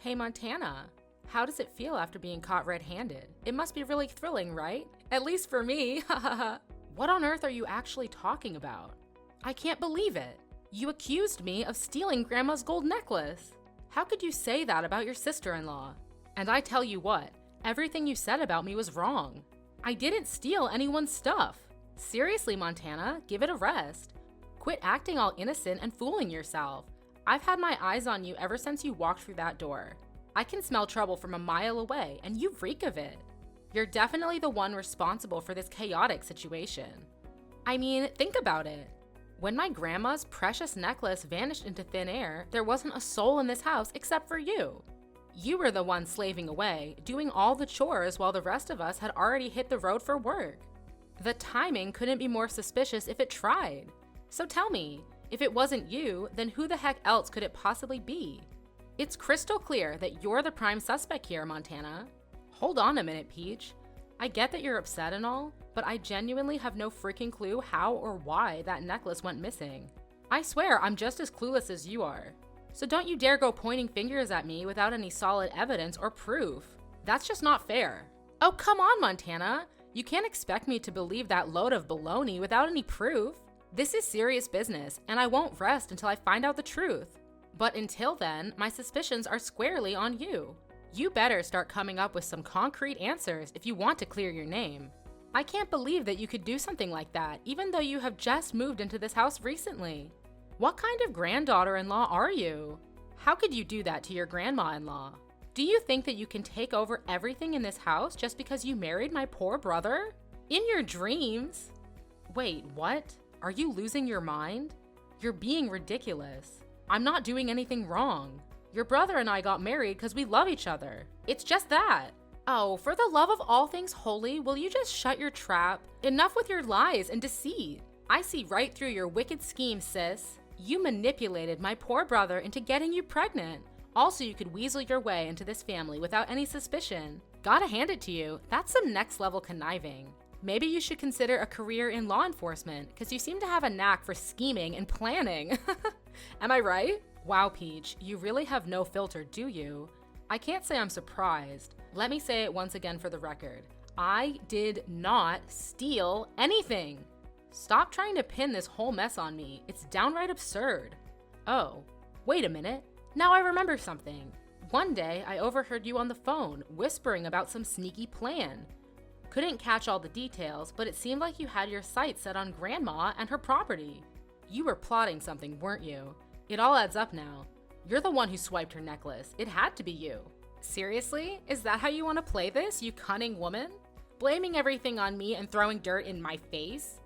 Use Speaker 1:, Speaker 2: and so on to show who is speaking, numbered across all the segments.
Speaker 1: Hey Montana, how does it feel after being caught red-handed? It must be really thrilling, right? At least for me, What on earth are you actually talking about? I can't believe it. You accused me of stealing Grandma's gold necklace. How could you say that about your sister-in-law? And I tell you what, everything you said about me was wrong. I didn't steal anyone's stuff. Seriously, Montana, give it a rest. Quit acting all innocent and fooling yourself. I've had my eyes on you ever since you walked through that door. I can smell trouble from a mile away, and you reek of it. You're definitely the one responsible for this chaotic situation. I mean, think about it. When my grandma's precious necklace vanished into thin air, there wasn't a soul in this house except for you. You were the one slaving away, doing all the chores while the rest of us had already hit the road for work. The timing couldn't be more suspicious if it tried. So tell me, if it wasn't you, then who the heck else could it possibly be? It's crystal clear that you're the prime suspect here, Montana. Hold on a minute, Peach. I get that you're upset and all, but I genuinely have no freaking clue how or why that necklace went missing. I swear I'm just as clueless as you are. So don't you dare go pointing fingers at me without any solid evidence or proof. That's just not fair. Oh, come on, Montana. You can't expect me to believe that load of baloney without any proof. This is serious business, and I won't rest until I find out the truth. But until then, my suspicions are squarely on you. You better start coming up with some concrete answers if you want to clear your name. I can't believe that you could do something like that, even though you have just moved into this house recently. What kind of granddaughter-in-law are you? How could you do that to your grandma-in-law? Do you think that you can take over everything in this house just because you married my poor brother? In your dreams? Wait, what? Are you losing your mind? You're being ridiculous. I'm not doing anything wrong. Your brother and I got married because we love each other. It's just that. Oh, for the love of all things holy, will you just shut your trap? Enough with your lies and deceit. I see right through your wicked scheme, sis. You manipulated my poor brother into getting you pregnant. Also, you could weasel your way into this family without any suspicion. Gotta hand it to you, that's some next level conniving. Maybe you should consider a career in law enforcement, because you seem to have a knack for scheming and planning. Am I right? Wow, Peach, you really have no filter, do you? I can't say I'm surprised. Let me say it once again for the record. I did not steal anything. Stop trying to pin this whole mess on me. It's downright absurd. Oh, wait a minute. Now I remember something. One day, I overheard you on the phone, whispering about some sneaky plan. Couldn't catch all the details, but it seemed like you had your sights set on Grandma and her property. You were plotting something, weren't you? It all adds up now. You're the one who swiped her necklace. It had to be you. Seriously? Is that how you want to play this, you cunning woman? Blaming everything on me and throwing dirt in my face?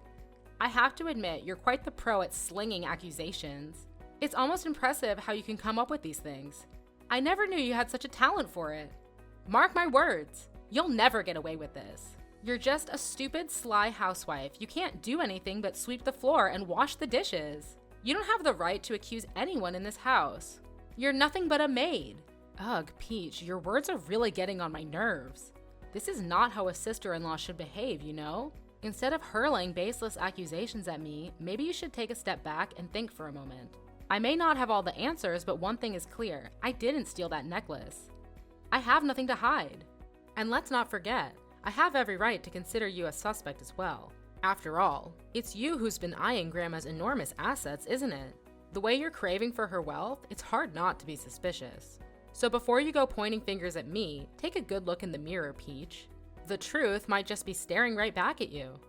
Speaker 1: I have to admit, you're quite the pro at slinging accusations. It's almost impressive how you can come up with these things. I never knew you had such a talent for it. Mark my words, you'll never get away with this. You're just a stupid, sly housewife. You can't do anything but sweep the floor and wash the dishes. You don't have the right to accuse anyone in this house. You're nothing but a maid. Ugh, Peach, your words are really getting on my nerves. This is not how a sister-in-law should behave, you know? Instead of hurling baseless accusations at me, maybe you should take a step back and think for a moment. I may not have all the answers, but one thing is clear. I didn't steal that necklace. I have nothing to hide. And let's not forget, I have every right to consider you a suspect as well. After all, it's you who's been eyeing Grandma's enormous assets, isn't it? The way you're craving for her wealth, it's hard not to be suspicious. So before you go pointing fingers at me, take a good look in the mirror, Peach. The truth might just be staring right back at you.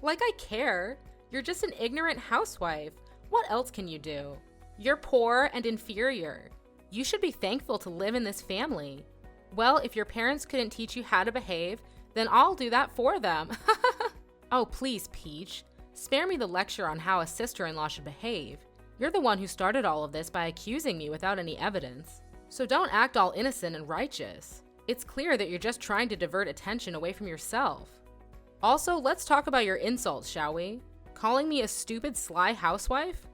Speaker 1: Like I care. You're just an ignorant housewife. What else can you do? You're poor and inferior. You should be thankful to live in this family. Well, if your parents couldn't teach you how to behave, then I'll do that for them. Oh, please, Peach. Spare me the lecture on how a sister-in-law should behave. You're the one who started all of this by accusing me without any evidence. So don't act all innocent and righteous. It's clear that you're just trying to divert attention away from yourself. Also, let's talk about your insults, shall we? Calling me a stupid, sly housewife?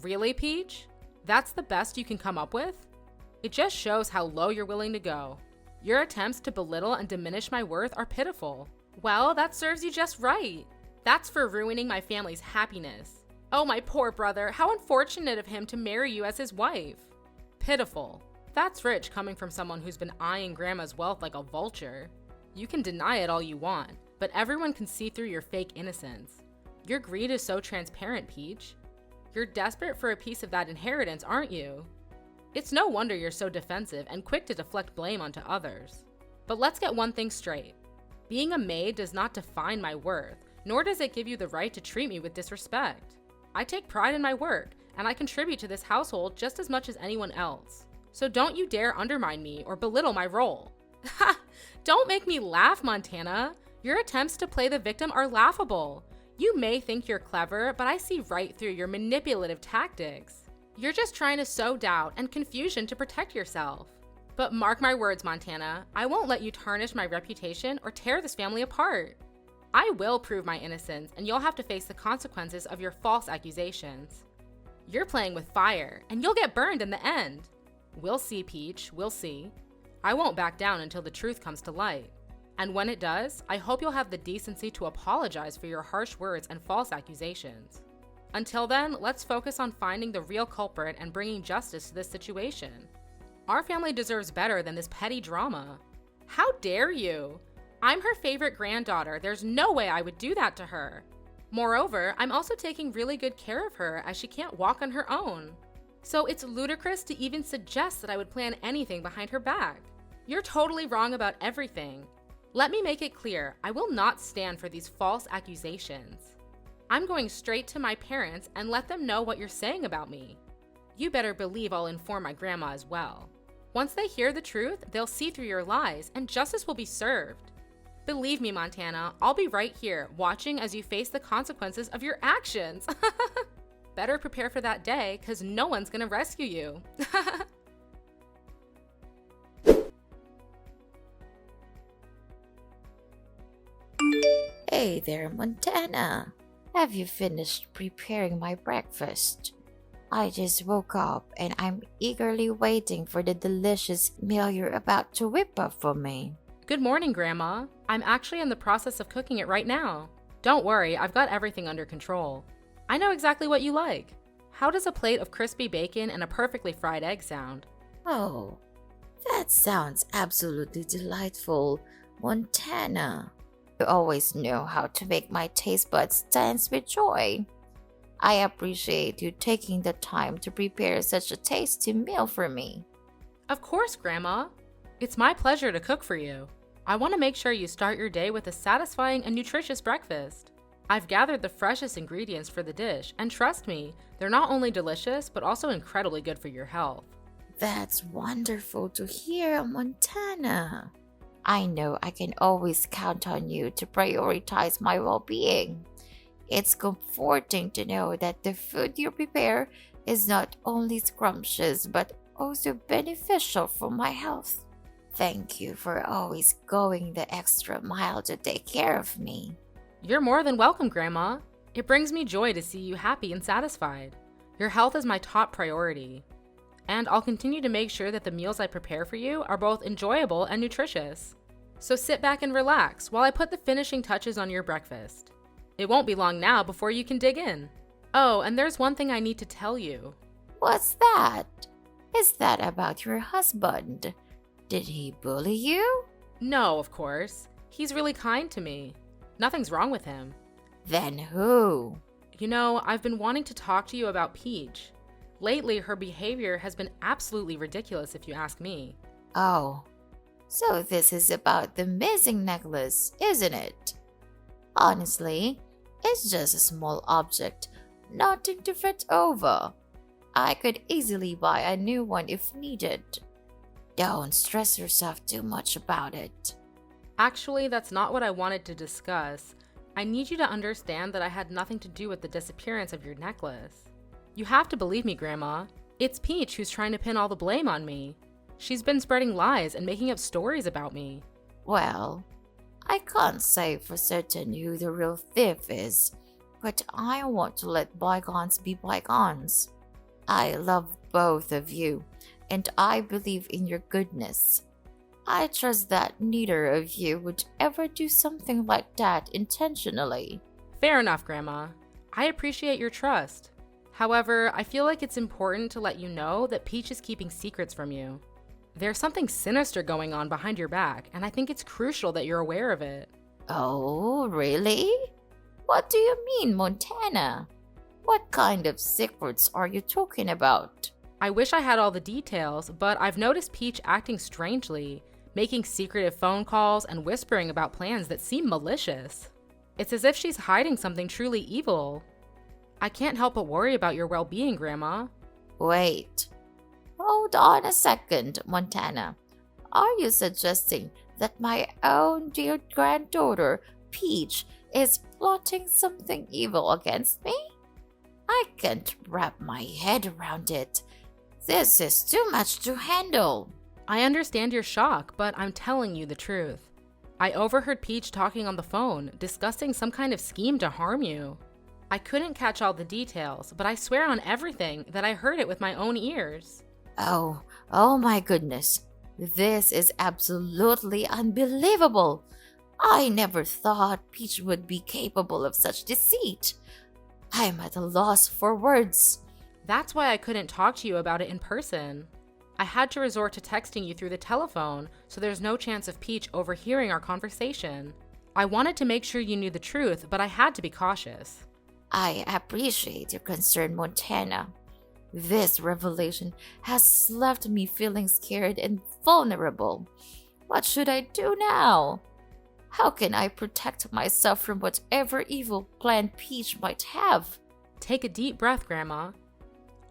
Speaker 1: Really, Peach? That's the best you can come up with? It just shows how low you're willing to go. Your attempts to belittle and diminish my worth are pitiful. Well, that serves you just right. That's for ruining my family's happiness. Oh, my poor brother, how unfortunate of him to marry you as his wife. Pitiful. That's rich coming from someone who's been eyeing Grandma's wealth like a vulture. You can deny it all you want, but everyone can see through your fake innocence. Your greed is so transparent, Peach. You're desperate for a piece of that inheritance, aren't you? It's no wonder you're so defensive and quick to deflect blame onto others. But let's get one thing straight. Being a maid does not define my worth, nor does it give you the right to treat me with disrespect. I take pride in my work, and I contribute to this household just as much as anyone else. So don't you dare undermine me or belittle my role. Ha! Don't make me laugh, Montana. Your attempts to play the victim are laughable. You may think you're clever, but I see right through your manipulative tactics. You're just trying to sow doubt and confusion to protect yourself. But mark my words, Montana, I won't let you tarnish my reputation or tear this family apart. I will prove my innocence, and you'll have to face the consequences of your false accusations. You're playing with fire, and you'll get burned in the end. We'll see, Peach, we'll see. I won't back down until the truth comes to light. And when it does, I hope you'll have the decency to apologize for your harsh words and false accusations. Until then, let's focus on finding the real culprit and bringing justice to this situation. Our family deserves better than this petty drama. How dare you? I'm her favorite granddaughter. There's no way I would do that to her. Moreover, I'm also taking really good care of her as she can't walk on her own. So it's ludicrous to even suggest that I would plan anything behind her back. You're totally wrong about everything. Let me make it clear, I will not stand for these false accusations. I'm going straight to my parents and let them know what you're saying about me. You better believe I'll inform my grandma as well. Once they hear the truth, they'll see through your lies and justice will be served. Believe me, Montana, I'll be right here watching as you face the consequences of your actions. Better prepare for that day, because no one's gonna rescue you.
Speaker 2: Hey there, Montana. Have you finished preparing my breakfast? I just woke up and I'm eagerly waiting for the delicious meal you're about to whip up for me.
Speaker 1: Good morning, Grandma. I'm actually in the process of cooking it right now. Don't worry, I've got everything under control. I know exactly what you like. How does a plate of crispy bacon and a perfectly fried egg sound?
Speaker 2: Oh, that sounds absolutely delightful, Montana. You always know how to make my taste buds dance with joy. I appreciate you taking the time to prepare such a tasty meal for me.
Speaker 1: Of course, Grandma. It's my pleasure to cook for you. I want to make sure you start your day with a satisfying and nutritious breakfast. I've gathered the freshest ingredients for the dish, and trust me, they're not only delicious, but also incredibly good for your health.
Speaker 2: That's wonderful to hear, Montana. I know I can always count on you to prioritize my well-being. It's comforting to know that the food you prepare is not only scrumptious, but also beneficial for my health. Thank you for always going the extra mile to take care of me.
Speaker 1: You're more than welcome, Grandma. It brings me joy to see you happy and satisfied. Your health is my top priority. And I'll continue to make sure that the meals I prepare for you are both enjoyable and nutritious. So sit back and relax while I put the finishing touches on your breakfast. It won't be long now before you can dig in. Oh, and there's one thing I need to tell you.
Speaker 2: What's that? Is that about your husband? Did he bully you?
Speaker 1: No, of course. He's really kind to me. Nothing's wrong with him.
Speaker 2: Then who?
Speaker 1: You know, I've been wanting to talk to you about Peach. Lately, her behavior has been absolutely ridiculous if you ask me.
Speaker 2: Oh, so this is about the missing necklace, isn't it? Honestly, it's just a small object, nothing to fret over. I could easily buy a new one if needed. Don't stress yourself too much about it.
Speaker 1: Actually, that's not what I wanted to discuss. I need you to understand that I had nothing to do with the disappearance of your necklace. You have to believe me, Grandma. It's Peach who's trying to pin all the blame on me. She's been spreading lies and making up stories about me.
Speaker 2: Well, I can't say for certain who the real thief is, but I want to let bygones be bygones. I love both of you, and I believe in your goodness. I trust that neither of you would ever do something like that intentionally.
Speaker 1: Fair enough, Grandma. I appreciate your trust. However, I feel like it's important to let you know that Peach is keeping secrets from you. There's something sinister going on behind your back, and I think it's crucial that you're aware of it.
Speaker 2: Oh, really? What do you mean, Montana? What kind of secrets are you talking about?
Speaker 1: I wish I had all the details, but I've noticed Peach acting strangely, making secretive phone calls and whispering about plans that seem malicious. It's as if she's hiding something truly evil. I can't help but worry about your well-being, Grandma.
Speaker 2: Wait. Hold on a second, Montana. Are you suggesting that my own dear granddaughter, Peach, is plotting something evil against me? I can't wrap my head around it. This is too much to handle.
Speaker 1: I understand your shock, but I'm telling you the truth. I overheard Peach talking on the phone, discussing some kind of scheme to harm you. I couldn't catch all the details, but I swear on everything that I heard it with my own ears.
Speaker 2: Oh my goodness. This is absolutely unbelievable. I never thought Peach would be capable of such deceit. I'm at a loss for words.
Speaker 1: That's why I couldn't talk to you about it in person. I had to resort to texting you through the telephone, so there's no chance of Peach overhearing our conversation. I wanted to make sure you knew the truth, but I had to be cautious.
Speaker 2: I appreciate your concern, Montana. This revelation has left me feeling scared and vulnerable. What should I do now? How can I protect myself from whatever evil plan Peach might have?
Speaker 1: Take a deep breath, Grandma.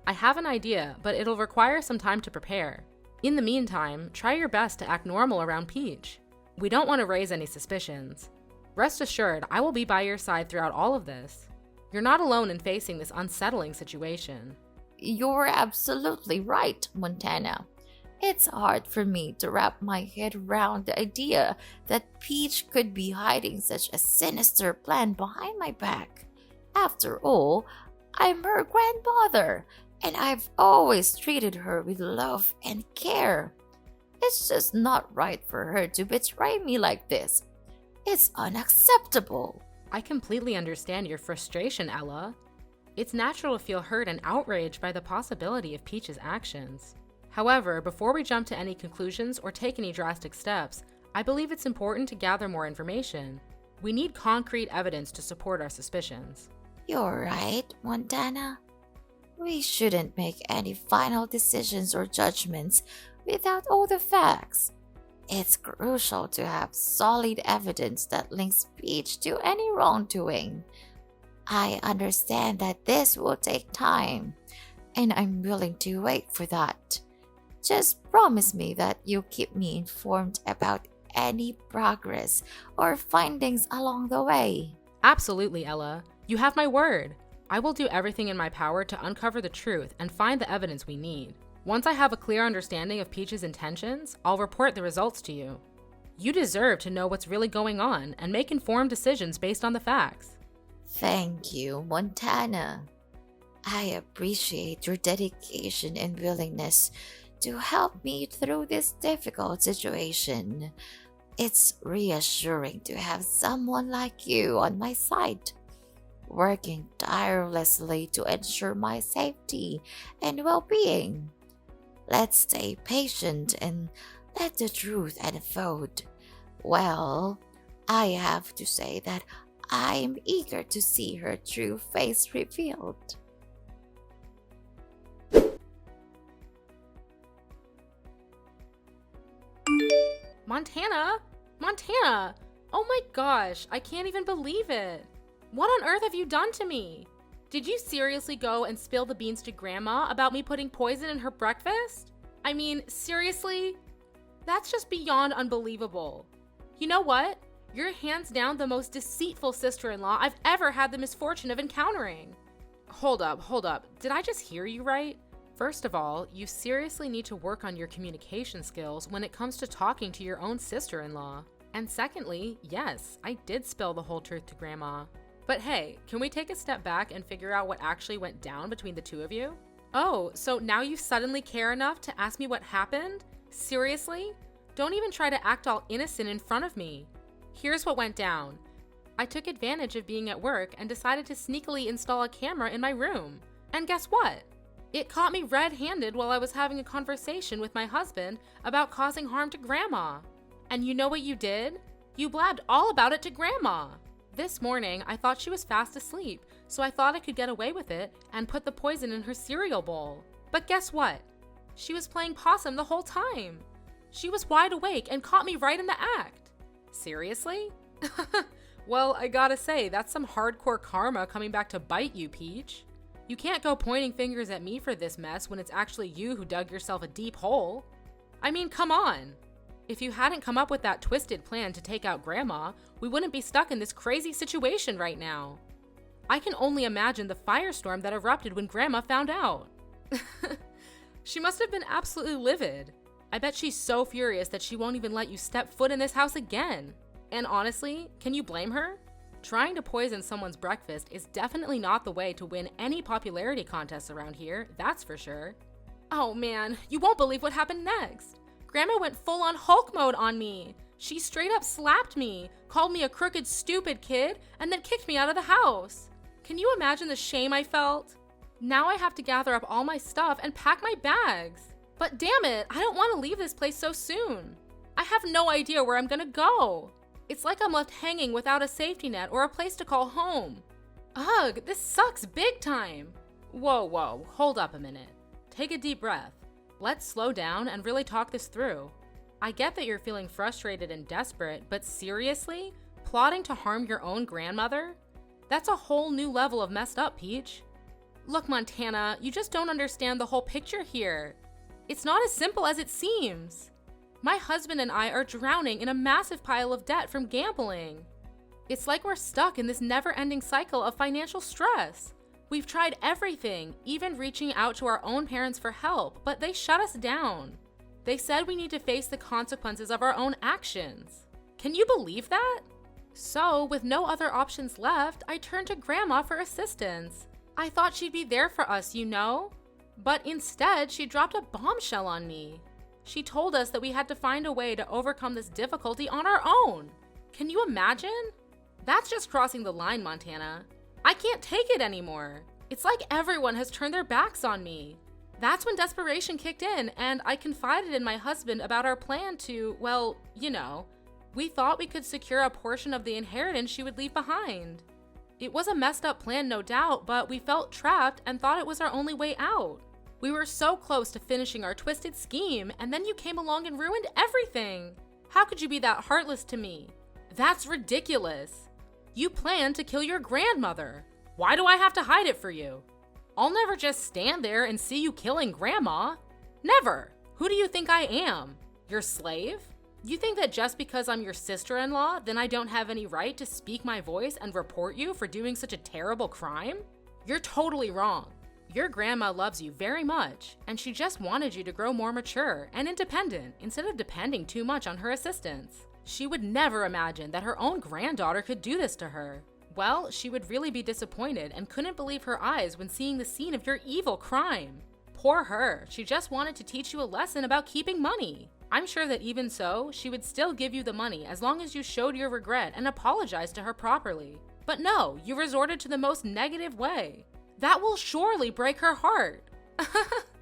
Speaker 1: I have an idea, but it'll require some time to prepare. In the meantime, try your best to act normal around Peach. We don't want to raise any suspicions. Rest assured, I will be by your side throughout all of this. You're not alone in facing this unsettling situation.
Speaker 2: You're absolutely right, Montana. It's hard for me to wrap my head around the idea that Peach could be hiding such a sinister plan behind my back. After all, I'm her grandmother, and I've always treated her with love and care. It's just not right for her to betray me like this. It's unacceptable.
Speaker 1: I completely understand your frustration, Ella. It's natural to feel hurt and outraged by the possibility of Peach's actions. However, before we jump to any conclusions or take any drastic steps, I believe it's important to gather more information. We need concrete evidence to support our suspicions.
Speaker 2: You're right, Montana. We shouldn't make any final decisions or judgments without all the facts. It's crucial to have solid evidence that links Peach to any wrongdoing. I understand that this will take time, and I'm willing to wait for that. Just promise me that you'll keep me informed about any progress or findings along the way.
Speaker 1: Absolutely, Ella. You have my word. I will do everything in my power to uncover the truth and find the evidence we need. Once I have a clear understanding of Peach's intentions, I'll report the results to you. You deserve to know what's really going on and make informed decisions based on the facts.
Speaker 2: Thank you, Montana. I appreciate your dedication and willingness to help me through this difficult situation. It's reassuring to have someone like you on my side, working tirelessly to ensure my safety and well-being. Let's stay patient and let the truth unfold. Well, I have to say that I am eager to see her true face revealed.
Speaker 1: Montana! Montana! Oh my gosh, I can't even believe it. What on earth have you done to me? Did you seriously go and spill the beans to Grandma about me putting poison in her breakfast? I mean, seriously? That's just beyond unbelievable. You know what? You're hands down the most deceitful sister-in-law I've ever had the misfortune of encountering. Hold up. Did I just hear you right? First of all, you seriously need to work on your communication skills when it comes to talking to your own sister-in-law. And secondly, yes, I did spill the whole truth to Grandma. But hey, can we take a step back and figure out what actually went down between the two of you? Oh, so now you suddenly care enough to ask me what happened? Seriously? Don't even try to act all innocent in front of me. Here's what went down. I took advantage of being at work and decided to sneakily install a camera in my room. And guess what? It caught me red-handed while I was having a conversation with my husband about causing harm to Grandma. And you know what you did? You blabbed all about it to Grandma. This morning, I thought she was fast asleep, so I thought I could get away with it and put the poison in her cereal bowl. But guess what? She was playing possum the whole time. She was wide awake and caught me right in the act. Seriously? Well, I gotta say, that's some hardcore karma coming back to bite you, Peach. You can't go pointing fingers at me for this mess when it's actually you who dug yourself a deep hole. I mean, come on. If you hadn't come up with that twisted plan to take out Grandma, we wouldn't be stuck in this crazy situation right now. I can only imagine the firestorm that erupted when Grandma found out. She must have been absolutely livid. I bet she's so furious that she won't even let you step foot in this house again. And honestly, can you blame her? Trying to poison someone's breakfast is definitely not the way to win any popularity contests around here, that's for sure. Oh man, you won't believe what happened next. Grandma went full-on Hulk mode on me. She straight up slapped me, called me a crooked, stupid kid, and then kicked me out of the house. Can you imagine the shame I felt? Now I have to gather up all my stuff and pack my bags. But damn it, I don't want to leave this place so soon. I have no idea where I'm gonna go. It's like I'm left hanging without a safety net or a place to call home. Ugh, this sucks big time. Whoa, hold up a minute. Take a deep breath. Let's slow down and really talk this through. I get that you're feeling frustrated and desperate, but seriously? Plotting to harm your own grandmother? That's a whole new level of messed up, Peach. Look, Montana, you just don't understand the whole picture here. It's not as simple as it seems. My husband and I are drowning in a massive pile of debt from gambling. It's like we're stuck in this never-ending cycle of financial stress. We've tried everything, even reaching out to our own parents for help, but they shut us down. They said we need to face the consequences of our own actions. Can you believe that? So, with no other options left, I turned to Grandma for assistance. I thought she'd be there for us, you know? But instead, she dropped a bombshell on me. She told us that we had to find a way to overcome this difficulty on our own. Can you imagine? That's just crossing the line, Montana. I can't take it anymore. It's like everyone has turned their backs on me. That's when desperation kicked in, and I confided in my husband about our plan to, well, you know, we thought we could secure a portion of the inheritance she would leave behind. It was a messed up plan, no doubt, but we felt trapped and thought it was our only way out. We were so close to finishing our twisted scheme, and then you came along and ruined everything. How could you be that heartless to me? That's ridiculous. You planned to kill your grandmother. Why do I have to hide it for you? I'll never just stand there and see you killing Grandma. Never. Who do you think I am? Your slave? You think that just because I'm your sister-in-law, then I don't have any right to speak my voice and report you for doing such a terrible crime? You're totally wrong. Your grandma loves you very much, and she just wanted you to grow more mature and independent instead of depending too much on her assistance. She would never imagine that her own granddaughter could do this to her. Well, she would really be disappointed and couldn't believe her eyes when seeing the scene of your evil crime. Poor her, she just wanted to teach you a lesson about keeping money. I'm sure that even so, she would still give you the money as long as you showed your regret and apologized to her properly. But no, you resorted to the most negative way. That will surely break her heart.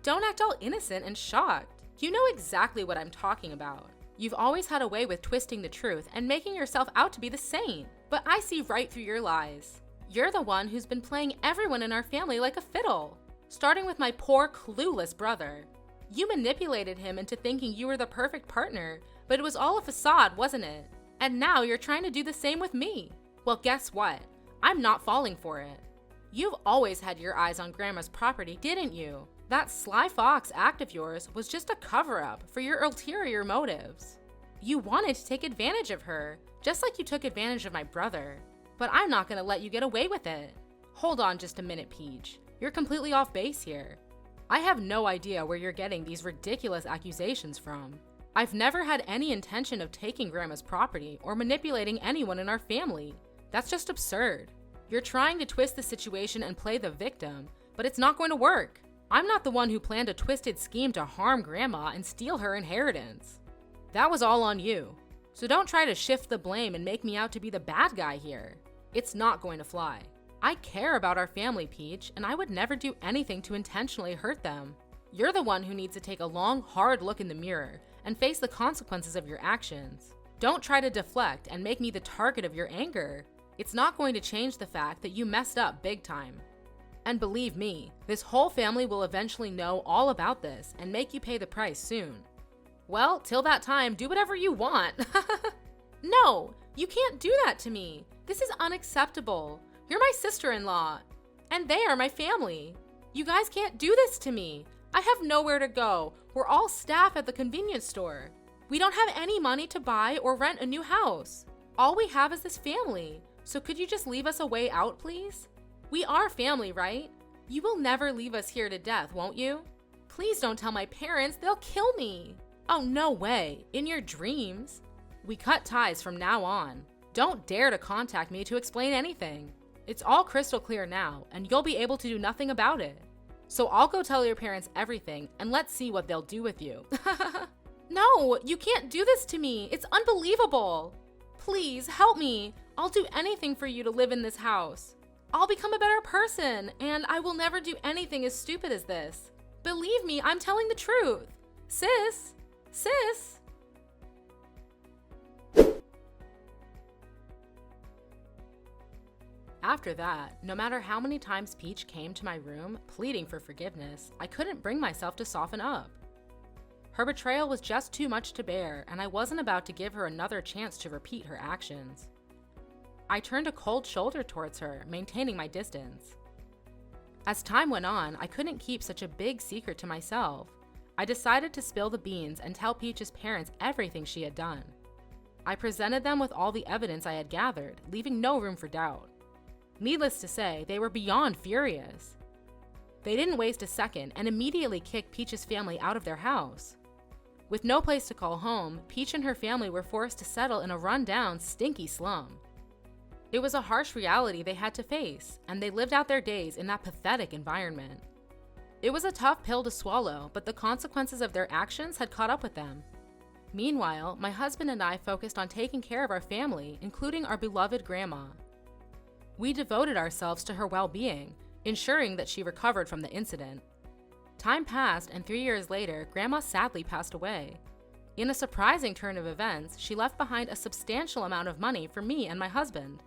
Speaker 1: Don't act all innocent and shocked. You know exactly what I'm talking about. You've always had a way with twisting the truth and making yourself out to be the saint, but I see right through your lies. You're the one who's been playing everyone in our family like a fiddle, starting with my poor, clueless brother. You manipulated him into thinking you were the perfect partner, but it was all a facade, wasn't it? And now you're trying to do the same with me. Well, guess what? I'm not falling for it. You've always had your eyes on Grandma's property, didn't you? That sly fox act of yours was just a cover-up for your ulterior motives. You wanted to take advantage of her, just like you took advantage of my brother. But I'm not gonna let you get away with it. Hold on just a minute, Peach. You're completely off base here. I have no idea where you're getting these ridiculous accusations from. I've never had any intention of taking Grandma's property or manipulating anyone in our family. That's just absurd. You're trying to twist the situation and play the victim, but it's not going to work. I'm not the one who planned a twisted scheme to harm Grandma and steal her inheritance. That was all on you. So don't try to shift the blame and make me out to be the bad guy here. It's not going to fly. I care about our family, Peach, and I would never do anything to intentionally hurt them. You're the one who needs to take a long, hard look in the mirror and face the consequences of your actions. Don't try to deflect and make me the target of your anger. It's not going to change the fact that you messed up big time. And believe me, this whole family will eventually know all about this and make you pay the price soon. Well, till that time, do whatever you want. No, you can't do that to me. This is unacceptable. You're my sister-in-law, and they are my family. You guys can't do this to me. I have nowhere to go. We're all staff at the convenience store. We don't have any money to buy or rent a new house. All we have is this family. So could you just leave us a way out, please? We are family, right? You will never leave us here to death, won't you? Please don't tell my parents. They'll kill me. Oh, no way. In your dreams. We cut ties from now on. Don't dare to contact me to explain anything. It's all crystal clear now, and you'll be able to do nothing about it. So I'll go tell your parents everything, and let's see what they'll do with you. No, you can't do this to me. It's unbelievable. Please help me. I'll do anything for you to live in this house. I'll become a better person, and I will never do anything as stupid as this. Believe me, I'm telling the truth. Sis. After that, no matter how many times Peach came to my room pleading for forgiveness, I couldn't bring myself to soften up. Her betrayal was just too much to bear, and I wasn't about to give her another chance to repeat her actions. I turned a cold shoulder towards her, maintaining my distance. As time went on, I couldn't keep such a big secret to myself. I decided to spill the beans and tell Peach's parents everything she had done. I presented them with all the evidence I had gathered, leaving no room for doubt. Needless to say, they were beyond furious. They didn't waste a second and immediately kicked Peach's family out of their house. With no place to call home, Peach and her family were forced to settle in a run-down, stinky slum. It was a harsh reality they had to face, and they lived out their days in that pathetic environment. It was a tough pill to swallow, but the consequences of their actions had caught up with them. Meanwhile, my husband and I focused on taking care of our family, including our beloved grandma. We devoted ourselves to her well-being, ensuring that she recovered from the incident. Time passed, and 3 years later, Grandma sadly passed away. In a surprising turn of events, she left behind a substantial amount of money for me and my husband.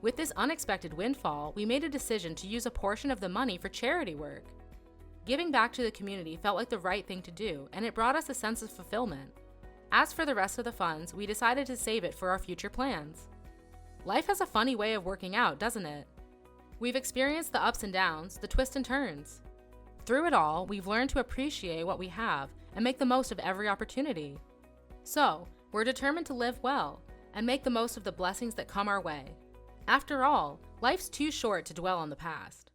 Speaker 1: With this unexpected windfall, we made a decision to use a portion of the money for charity work. Giving back to the community felt like the right thing to do, and it brought us a sense of fulfillment. As for the rest of the funds, we decided to save it for our future plans. Life has a funny way of working out, doesn't it? We've experienced the ups and downs, the twists and turns. Through it all, we've learned to appreciate what we have and make the most of every opportunity. So, we're determined to live well and make the most of the blessings that come our way. After all, life's too short to dwell on the past.